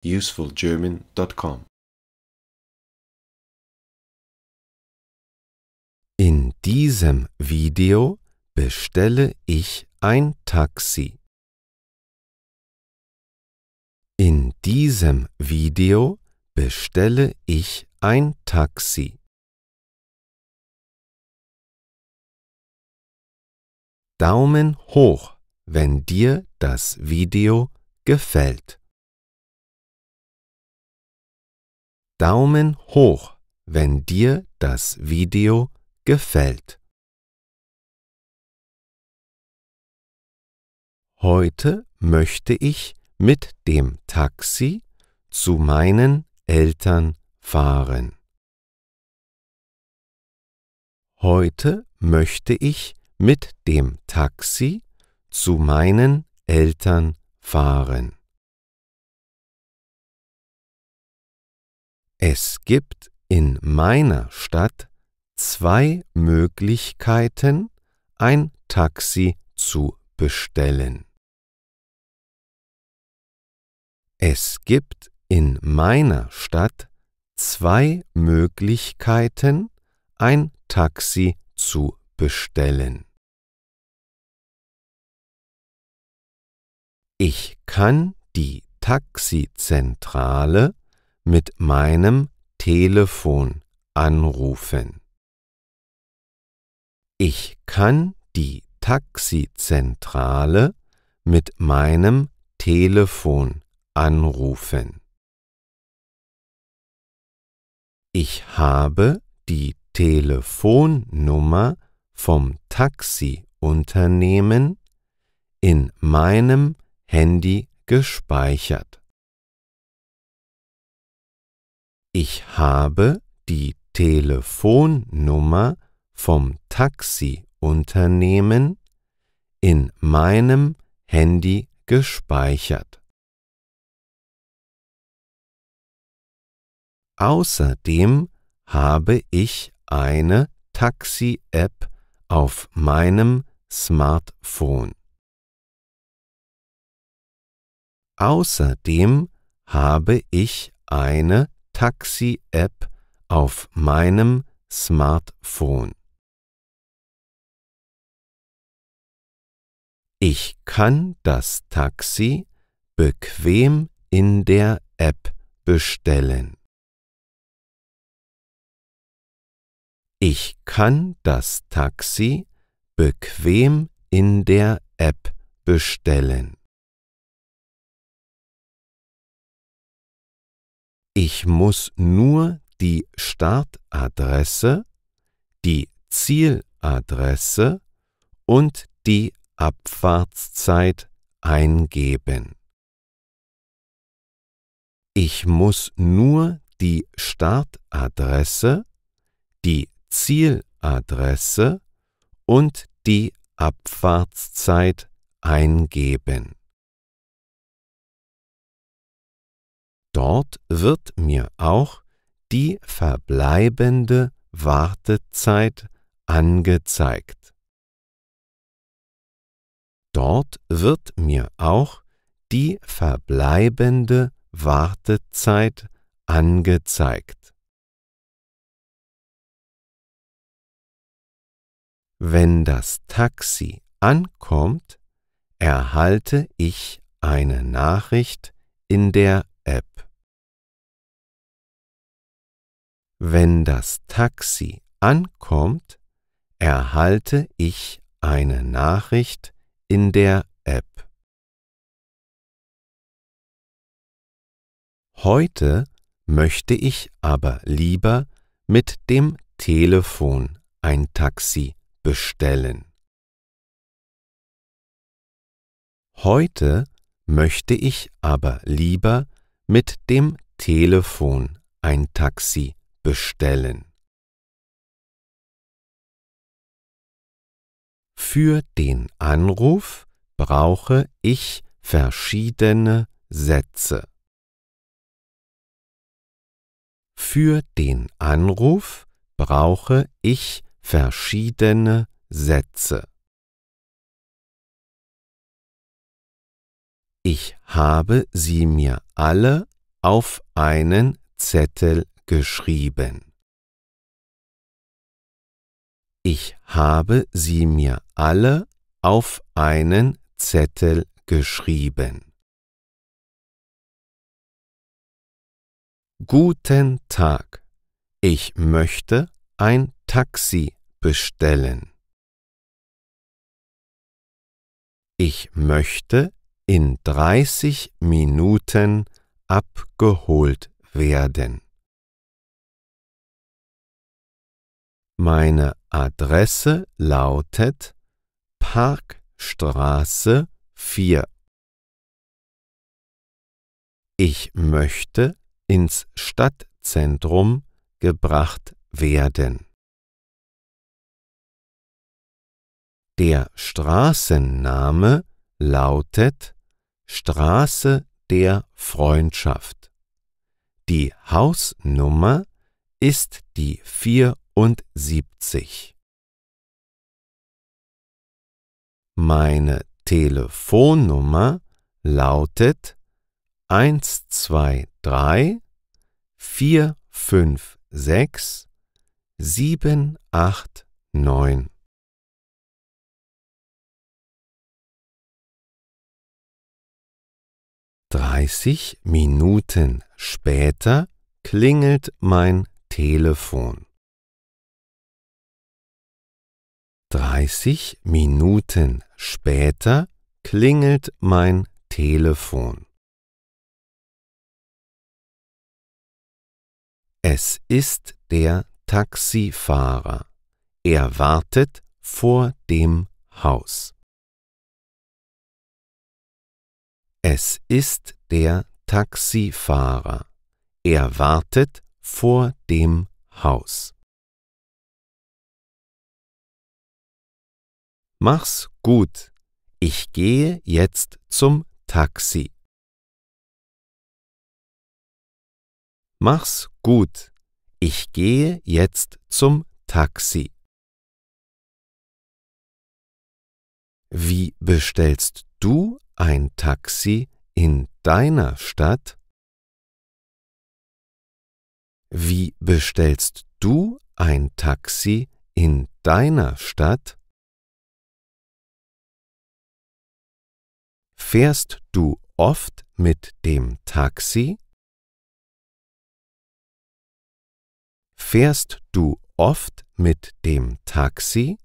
usefulgerman.com. In diesem Video bestelle ich ein Taxi. In diesem Video bestelle ich ein Taxi. Daumen hoch, wenn dir das Video gefällt. Daumen hoch, wenn dir das Video gefällt. Heute möchte ich mit dem Taxi zu meinen Eltern fahren. Heute möchte ich mit dem Taxi zu meinen Eltern fahren. Es gibt in meiner Stadt 2 Möglichkeiten, ein Taxi zu bestellen. Es gibt in meiner Stadt 2 Möglichkeiten, ein Taxi zu bestellen. Ich kann die Taxizentrale mit meinem Telefon anrufen. Ich kann die Taxizentrale mit meinem Telefon anrufen. Ich habe die Telefonnummer vom Taxiunternehmen in meinem Handy gespeichert. Ich habe die Telefonnummer vom Taxiunternehmen in meinem Handy gespeichert. Außerdem habe ich eine Taxi-App auf meinem Smartphone. Außerdem habe ich eine Taxi-App auf meinem Smartphone. Ich kann das Taxi bequem in der App bestellen. Ich kann das Taxi bequem in der App bestellen. Ich muss nur die Startadresse, die Zieladresse und die Abfahrtszeit eingeben. Ich muss nur die Startadresse, die Zieladresse und die Abfahrtszeit eingeben. Dort wird mir auch die verbleibende Wartezeit angezeigt. Dort wird mir auch die verbleibende Wartezeit angezeigt. Wenn das Taxi ankommt, erhalte ich eine Nachricht in der App. Wenn das Taxi ankommt, erhalte ich eine Nachricht in der App. Heute möchte ich aber lieber mit dem Telefon ein Taxi bestellen. Heute möchte ich aber lieber mit dem Telefon ein Taxi bestellen. Für den Anruf brauche ich verschiedene Sätze. Für den Anruf brauche ich verschiedene Sätze. Ich habe sie mir alle auf einen Zettel geschrieben. Ich habe sie mir alle auf einen Zettel geschrieben. Guten Tag, ich möchte ein Taxi bestellen. Ich möchte in 30 Minuten abgeholt werden. Meine Adresse lautet Parkstraße 4. Ich möchte ins Stadtzentrum gebracht werden. Der Straßenname lautet Straße der Freundschaft. Die Hausnummer ist die 74. Meine Telefonnummer lautet 123 456 789. 30 Minuten später klingelt mein Telefon. 30 Minuten später klingelt mein Telefon. Es ist der Taxifahrer. Er wartet vor dem Haus. Es ist der Taxifahrer. Er wartet vor dem Haus. Mach's gut. Ich gehe jetzt zum Taxi. Mach's gut. Ich gehe jetzt zum Taxi. Wie bestellst du ein Taxi in deiner Stadt? Wie bestellst du ein Taxi in deiner Stadt? Fährst du oft mit dem Taxi? Fährst du oft mit dem Taxi?